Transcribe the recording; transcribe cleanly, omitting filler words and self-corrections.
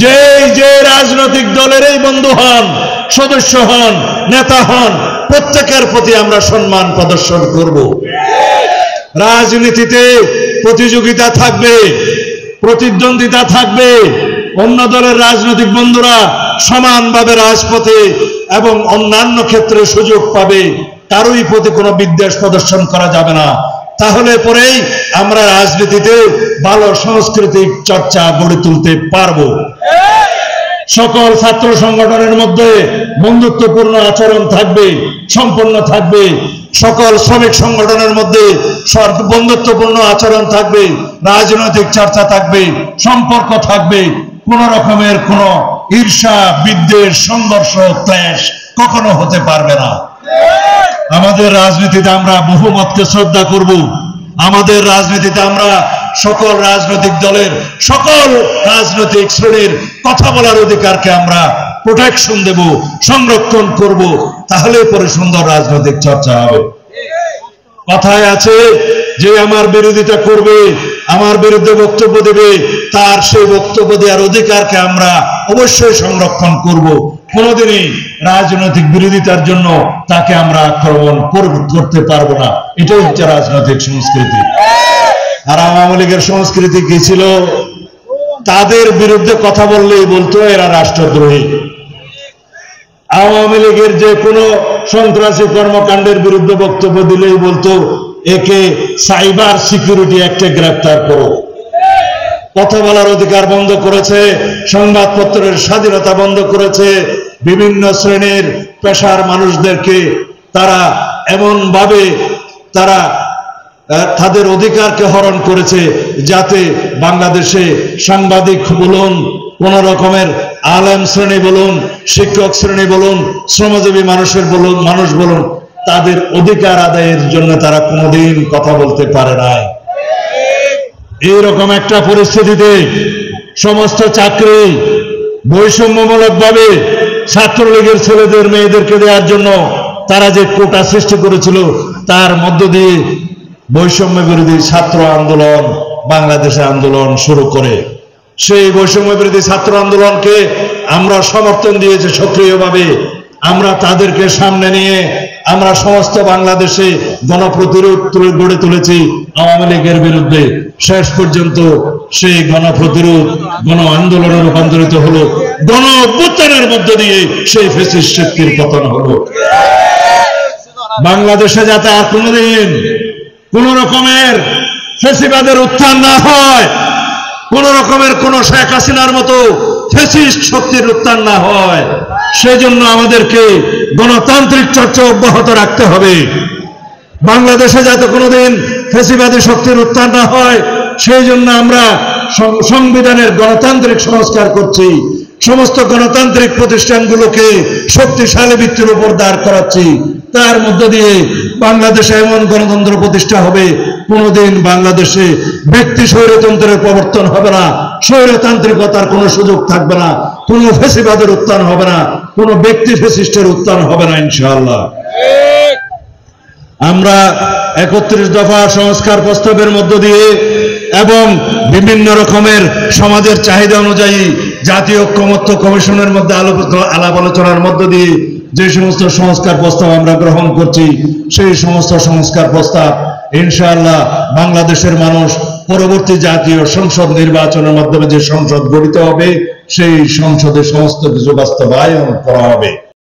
যে যে রাজনৈতিক দলেরই বন্ধু হন, সদস্য হন, নেতা হন, প্রত্যেকের প্রতি আমরা সম্মান প্রদর্শন করব। রাজনীতিতে প্রতিযোগিতা থাকবে, প্রতিদ্বন্দ্বিতা থাকবে, অন্য দলের রাজনৈতিক বন্ধুরা সমানভাবে রাজপথে এবং অন্যান্য ক্ষেত্রে সুযোগ পাবে, কারোই প্রতি কোনো বিদ্বেষ প্রদর্শন করা যাবে না। তাহলে পরেই আমরা রাজনীতিতে ভালো সাংস্কৃতিক চর্চা গড়ে তুলতে পারবো। সকল ছাত্র সংগঠনের মধ্যে বন্ধুত্বপূর্ণ আচরণ থাকবে, সম্পন্ন থাকবে। সকল শ্রমিক সংগঠনের মধ্যে বন্ধুত্বপূর্ণ আচরণ থাকবে, রাজনৈতিক চর্চা থাকবে, সম্পর্ক থাকবে। কোন রকমের কোন ঈর্ষা, বিদ্বেষ, সংঘর্ষ, ক্লেশ কখনো হতে পারবে না। আমাদের রাজনীতিতে আমরা বহুমতকে শ্রদ্ধা করব। আমাদের রাজনীতিতে আমরা সকল রাজনৈতিক দলের, সকল রাজনৈতিক শ্রেণীর কথা বলার অধিকারকে আমরা প্রোটেকশন দেব, সংরক্ষণ করব। তাহলে পরে সুন্দর রাজনৈতিক চর্চা হবে। কথায় আছে যে আমার বিরোধিতা করবে, আমার বিরুদ্ধে বক্তব্য দেবে, তার সেই বক্তব্য দেওয়ার অধিকারকে আমরা অবশ্যই সংরক্ষণ করব। কোনোদিনই রাজনৈতিক বিরোধিতার জন্য তাকে আমরা আক্রমণ করতে পারবো না। এটাই হচ্ছে রাজনৈতিক সংস্কৃতি। আর আওয়ামী লীগের সংস্কৃতি কি ছিল? তাদের বিরুদ্ধে কথা বললেই বলতো এরা রাষ্ট্রদ্রোহী। আওয়ামী লীগের যে কোনো সন্ত্রাসী কর্মকাণ্ডের বিরুদ্ধে বক্তব্য দিলেই বলতো একে সাইবার সিকিউরিটি অ্যাক্টে গ্রেফতার করো। কথা বলার অধিকার বন্ধ করেছে, সংবাদপত্রের স্বাধীনতা বন্ধ করেছে, বিভিন্ন শ্রেণীর পেশার মানুষদেরকে তারা এমন ভাবে তারা তাদের অধিকারকে হরণ করেছে যাতে বাংলাদেশে সাংবাদিক বলুন, কোন রকমের আলেম শ্রেণী বলুন, শিক্ষক শ্রেণী বলুন, শ্রমজীবী মানুষ বলুন, তাদের অধিকার আদায়ের জন্য তারা কোনোদিন কথা বলতে পারে নাই। এইরকম একটা পরিস্থিতিতে সমস্ত চাকরি বৈষম্যমূলক ভাবে ছাত্রলীগের ছেলেদের মেয়েদেরকে দেওয়ার জন্য তারা যে কোটা সৃষ্টি করেছিল, তার মধ্য দিয়ে বৈষম্য বিরোধী ছাত্র আন্দোলন বাংলাদেশে আন্দোলন শুরু করে। সেই বৈষম্য বিরোধী ছাত্র আন্দোলনকে আমরা সমর্থন দিয়েছি সক্রিয়ভাবে। আমরা তাদেরকে সামনে নিয়ে আমরা সমস্ত বাংলাদেশে গণপ্রতিরোধ গড়ে তুলেছি আওয়ামী লীগের বিরুদ্ধে। শেষ পর্যন্ত সেই গণপ্রতিরোধ গণ আন্দোলনে রূপান্তরিত হলো, গণ অভ্যুত্থানের মধ্য দিয়ে সেই ফ্যাসিস্ট শক্তির পতন হলো। বাংলাদেশে যাতে আর কোনোদিন কোন রকমের ফ্যাসিবাদের উত্থান না হয়, কোন রকমের কোন শেখ হাসিনার মতো ফ্যাসিস্ট শক্তির উত্থান না হয়, সেজন্য আমাদেরকে গণতান্ত্রিক চর্চা অব্যাহত রাখতে হবে। বাংলাদেশে যাতে কোনোদিন ফ্যাসিবাদী শক্তির উত্থান না হয়, সেই জন্য আমরা সংবিধানের গণতান্ত্রিক সংস্কার করছি। সমস্ত গণতান্ত্রিক প্রতিষ্ঠানগুলোকে শক্তিশালী ভিত্তির উপর দাঁড় করাচ্ছি। তার মধ্য দিয়ে বাংলাদেশে এমন গণতন্ত্র প্রতিষ্ঠা হবে, কোনোদিন বাংলাদেশে ব্যক্তি স্বৈরতন্ত্রের প্রবর্তন হবে না, স্বৈরতান্ত্রিকতার কোনো সুযোগ থাকবে না, কোনো ফ্যাসিবাদের উত্থান হবে না, কোনো ব্যক্তি ফ্যাসিস্টের উত্থান হবে না ইনশাআল্লাহ। আমরা 31 দফা সংস্কার প্রস্তাবের মধ্য দিয়ে এবং বিভিন্ন রকমের সমাজের চাহিদা অনুযায়ী জাতীয় ঐক্যমত্য কমিশনের মধ্যে আলাপ আলোচনার মধ্য দিয়ে যে সমস্ত সংস্কার প্রস্তাব আমরা গ্রহণ করছি, সেই সমস্ত সংস্কার প্রস্তাব ইনশাআল্লাহ বাংলাদেশের মানুষ পরবর্তী জাতীয় সংসদ নির্বাচনের মাধ্যমে যে সংসদ গঠিত হবে, সেই সংসদে সমস্ত কিছু বাস্তবায়ন করা হবে।